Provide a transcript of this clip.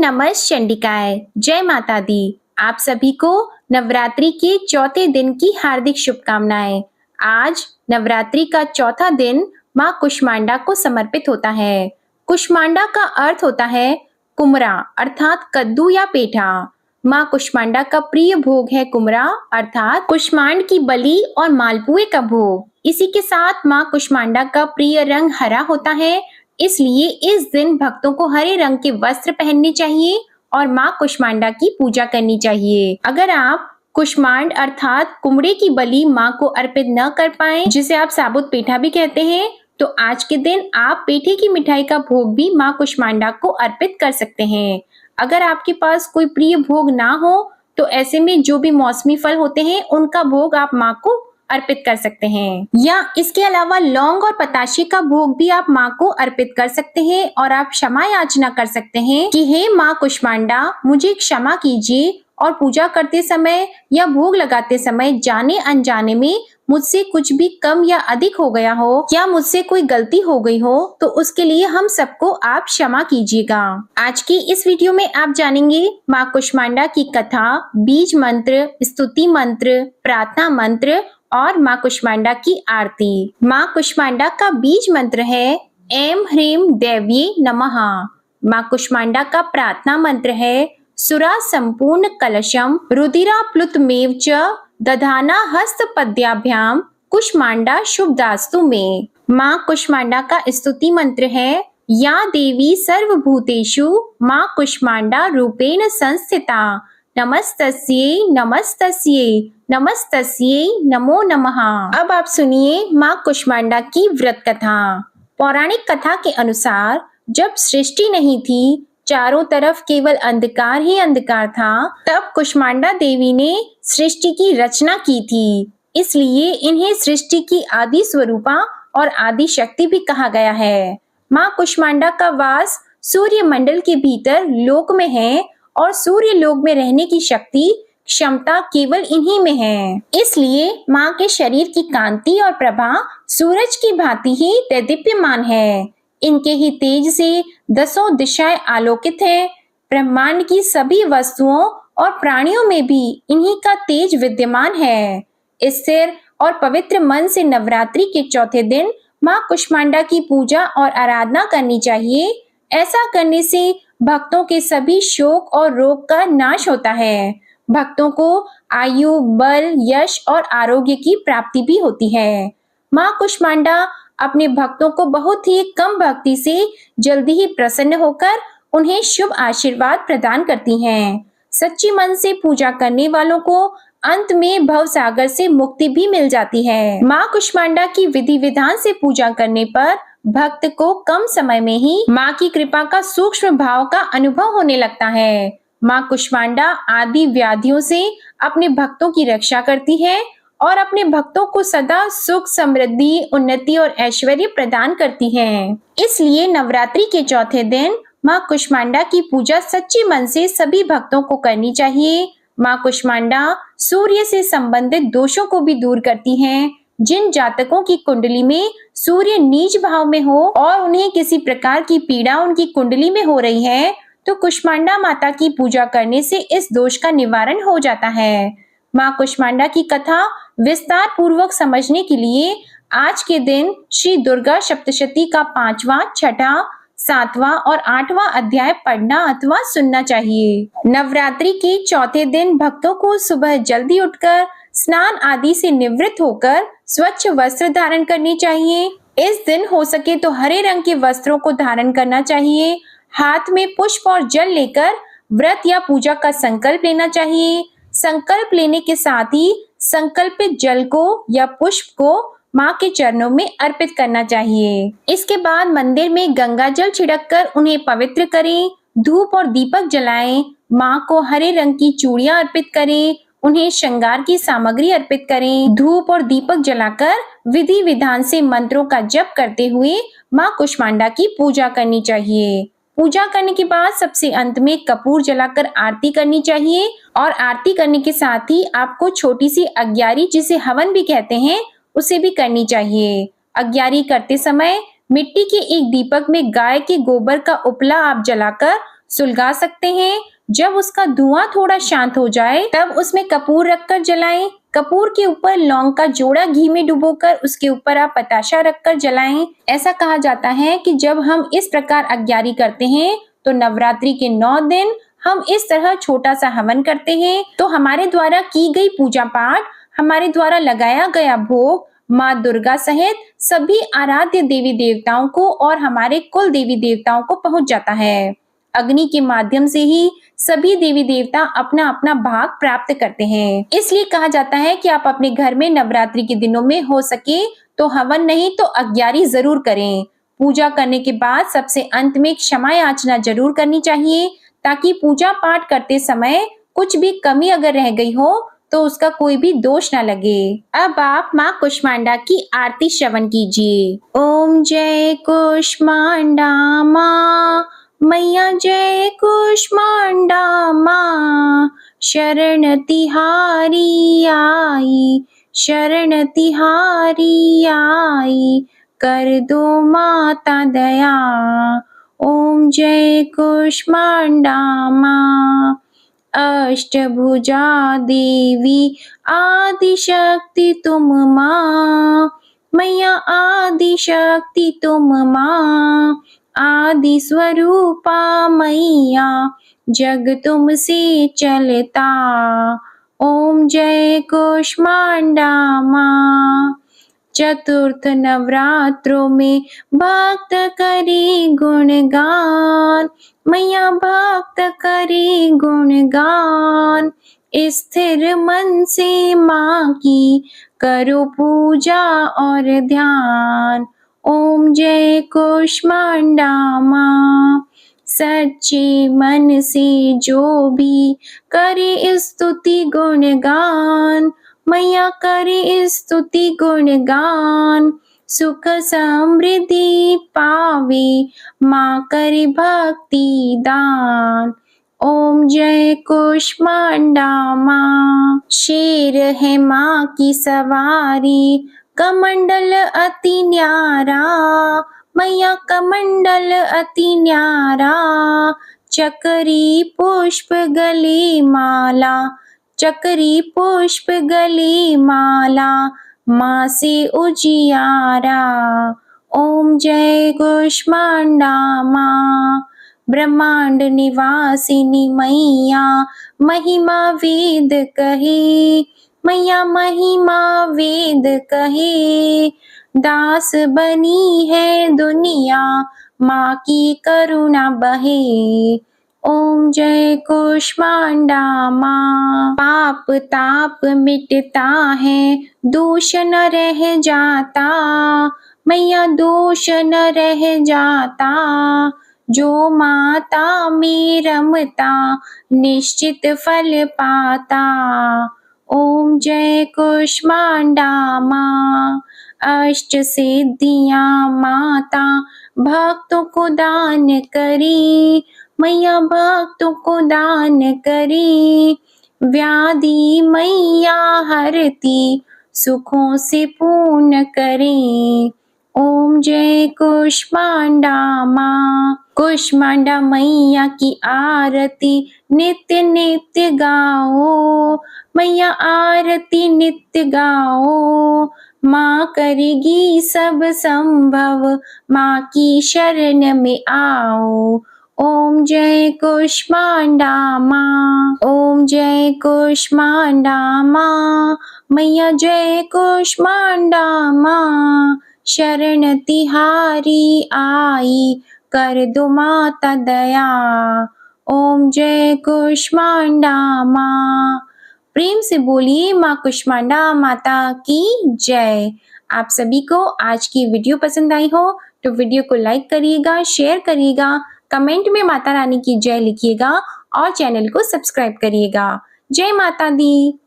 नमः चंडिकाय। जय माता दी। आप सभी को नवरात्रि के चौथे दिन की हार्दिक शुभकामनाएं। आज नवरात्रि का चौथा दिन माँ कुष्मांडा को समर्पित होता है। कुष्मांडा का अर्थ होता है कुमरा अर्थात कद्दू या पेठा। माँ कुष्मांडा का प्रिय भोग है कुमरा अर्थात कुष्मांड की बलि और मालपुए का भोग। इसी के साथ माँ कुष्मांडा का प्रिय रंग हरा होता है, इसलिए इस दिन भक्तों को हरे रंग के वस्त्र पहनने चाहिए और माँ कुष्मांडा की पूजा करनी चाहिए। अगर आप कुष्मांड अर्थात कुमड़े की बलि माँ को अर्पित न कर पाए, जिसे आप साबुत पेठा भी कहते हैं, तो आज के दिन आप पेठे की मिठाई का भोग भी माँ कुष्मांडा को अर्पित कर सकते हैं। अगर आपके पास कोई प्रिय भोग ना हो तो ऐसे में जो भी मौसमी फल होते हैं उनका भोग आप माँ को अर्पित कर सकते हैं, या इसके अलावा लौंग और पताशे का भोग भी आप माँ को अर्पित कर सकते हैं और आप क्षमा याचना कर सकते हैं कि हे माँ कुष्मांडा, मुझे क्षमा कीजिए और पूजा करते समय या भोग लगाते समय जाने अनजाने में मुझसे कुछ भी कम या अधिक हो गया हो या मुझसे कोई गलती हो गई हो तो उसके लिए हम सबको आप क्षमा कीजिएगा। आज की इस वीडियो में आप जानेंगे माँ कुष्मांडा की कथा, बीज मंत्र, स्तुति मंत्र, प्रार्थना मंत्र और माँ कुष्मांडा की आरती। माँ कुष्मांडा का बीज मंत्र है ऐं ह्रीं देव्यै नमः। माँ कुष्मांडा का प्रार्थना मंत्र है सुरा संपूर्ण कलशम रुधिराप्लुतमेव च दधाना हस्त पद्याभ्याम कुष्मांडा शुभदास्तु में। माँ कुष्मांडा का स्तुति मंत्र है या देवी सर्वभूतेषु माँ कुष्मांडा रूपेण संस्थिता नमस्तस्यै नमस्तस्यै नमस्तस्यै नमो नमः। अब आप सुनिए माँ कुष्मांडा की व्रत कथा। पौराणिक कथा के अनुसार जब सृष्टि नहीं थी, चारों तरफ केवल अंधकार ही अंधकार था, तब कुष्मांडा देवी ने सृष्टि की रचना की थी। इसलिए इन्हें सृष्टि की आदि स्वरूपा और आदि शक्ति भी कहा गया है। माँ कुष्मांडा का वास सूर्य मंडल के भीतर लोक में है और सूर्य लोक में रहने की शक्ति क्षमता केवल इन्हीं में है। इसलिए माँ के शरीर की कांति और प्रभा सूरज की भांति ही दैदीप्यमान है। इनके ही तेज से दसों दिशाएं आलोकित है। ब्रह्मांड की सभी वस्तुओं और प्राणियों में भी इन्हीं का तेज विद्यमान है। स्थिर और पवित्र मन से नवरात्रि के चौथे दिन माँ कुष्मांडा की पूजा और आराधना करनी चाहिए। ऐसा करने से भक्तों के सभी शोक और रोग का नाश होता है। भक्तों को आयु, बल, यश और आरोग्य की प्राप्ति भी होती है। माँ कुष्मांडा अपने भक्तों को बहुत ही कम भक्ति से जल्दी ही प्रसन्न होकर उन्हें शुभ आशीर्वाद प्रदान करती हैं। सच्ची मन से पूजा करने वालों को अंत में भव सागर से मुक्ति भी मिल जाती है। माँ कुष्मांडा की विधि विधान से पूजा करने पर भक्त को कम समय में ही माँ की कृपा का सूक्ष्म भाव का अनुभव होने लगता है। माँ कुष्मांडा आदि व्याधियों से अपने भक्तों की रक्षा करती है और अपने भक्तों को सदा सुख, समृद्धि, उन्नति और ऐश्वर्य प्रदान करती है। इसलिए नवरात्रि के चौथे दिन माँ कुष्मांडा की पूजा सच्ची मन से सभी भक्तों को करनी चाहिए। माँ कुष्मांडा सूर्य से संबंधित दोषों को भी दूर करती हैं। जिन जातकों की कुंडली में सूर्य नीच भाव में हो और उन्हें किसी प्रकार की पीड़ा उनकी कुंडली में हो रही है, तो कुष्मांडा माता की पूजा करने से इस दोष का निवारण हो जाता है। माँ कुष्मांडा की कथा विस्तार पूर्वक समझने के लिए आज के दिन श्री दुर्गा सप्तशती का 5वां, 6वां, 7वां और 8वां अध्याय पढ़ना अथवा सुनना चाहिए। नवरात्रि के चौथे दिन भक्तों को सुबह जल्दी उठकर स्नान आदि से निवृत्त होकर स्वच्छ वस्त्र धारण करनी चाहिए। इस दिन हो सके तो हरे रंग के वस्त्रों को धारण करना चाहिए। हाथ में पुष्प और जल लेकर व्रत या पूजा का संकल्प लेना चाहिए। संकल्प लेने के साथ ही संकल्पित जल को या पुष्प को माँ के चरणों में अर्पित करना चाहिए। इसके बाद मंदिर में गंगा जल छिड़ककर उन्हें पवित्र करें। धूप और दीपक जलाएं। माँ को हरे रंग की चूड़ियां अर्पित करें। उन्हें श्रृंगार की सामग्री अर्पित करें। धूप और दीपक जलाकर विधि विधान से मंत्रों का जप करते हुए माँ कुष्मांडा की पूजा करनी चाहिए। पूजा करने के बाद सबसे अंत में कपूर जलाकर आरती करनी चाहिए और आरती करने के साथ ही आपको छोटी सी अग्यारी, जिसे हवन भी कहते हैं, उसे भी करनी चाहिए। अग्यारी करते समय मिट्टी के एक दीपक में गाय के गोबर का उपला आप जलाकर सुलगा सकते हैं। जब उसका धुआं थोड़ा शांत हो जाए तब उसमें कपूर रखकर जलाएं। कपूर के ऊपर लौंग का जोड़ा घी में डुबोकर उसके ऊपर आप बताशा रखकर जलाएं। ऐसा कहा जाता है कि जब हम इस प्रकार अग्यारी करते हैं तो नवरात्रि के 9 दिन हम इस तरह छोटा सा हवन करते हैं तो हमारे द्वारा की गई पूजा पाठ, हमारे द्वारा लगाया गया भोग माँ दुर्गा सहित सभी आराध्य देवी देवताओं को और हमारे कुल देवी देवताओं को पहुंच जाता है। अग्नि के माध्यम से ही सभी देवी देवता अपना अपना भाग प्राप्त करते हैं। इसलिए कहा जाता है कि आप अपने घर में नवरात्रि के दिनों में हो सके तो हवन नहीं तो अग्यारी जरूर करें। पूजा करने के बाद सबसे अंत में क्षमा याचना जरूर करनी चाहिए ताकि पूजा पाठ करते समय कुछ भी कमी अगर रह गई हो तो उसका कोई भी दोष ना लगे। अब आप माँ कुष्मांडा की आरती श्रवण कीजिए। ओम जय कुष्मांडा माँ, मैया जय कुष्मांडा माँ, शरण तिहारी आई, शरण तिहारी आई, कर दो माता दया। ओम जय कुष्मांडा माँ, अष्टभुजा देवी आदि शक्ति तुम माँ, मैया आदि शक्ति तुम माँ, आदि स्वरूपा मैया, जग तुमसे चलता। ओम जय कुष्मांडा माँ, चतुर्थ नवरात्रों में भक्त करे गुणगान, मैया भक्त करे गुणगान, स्थिर मन से माँ की करो पूजा और ध्यान। ओम जय कुष्मांडा माँ, सच्चे मन से जो भी करे स्तुति गुणगान, मैया करे स्तुति गुणगान, सुख समृद्धि पावे, माँ करे भक्ति दान। ओम जय कुष्मांडा माँ, शेर है माँ की सवारी, कमंडल अति न्यारा, मैया कमंडल अति न्यारा, चक्री पुष्प गले माला, चक्री पुष्प गले माला, माँ से उजियारा। ओम जय कुष्मांडा माँ, ब्रह्मांड निवासिनी मैया, महिमा वेद कहे, मैया महिमा वेद कहे, दास बनी है दुनिया, माँ की करुणा बहे। ओम जय कुष्मांडा माँ, पाप ताप मिटता है, दोष न रह जाता, मैया दोष न रह जाता, जो माता में रमता निश्चित फल पाता। ओम जय कुष्मांडा माँ, अष्ट सिद्धियाँ माता भक्तों को दान करी, मैया भक्तों को दान करी, व्याधि मैया हरती, सुखों से पूर्ण करें। ओम जय कुष्मांडा माँ, कुष्मांडा मैया की आरती नित्य नित्य गाओ, मैया आरती नित्य गाओ, माँ करेगी सब संभव, माँ की शरण में आओ। ओम जय कुष्मांडा माँ, ओम जय कुष्मांडा माँ, मैया जय कुष्मांडा माँ, शरण तिहारी आई, कर दो माता दया। ओम जय कुष्मांडा माँ, प्रेम से बोलिए माँ कुष्मांडा माता की जय। आप सभी को आज की वीडियो पसंद आई हो तो वीडियो को लाइक करिएगा, शेयर करिएगा, कमेंट में माता रानी की जय लिखिएगा और चैनल को सब्सक्राइब करिएगा। जय माता दी।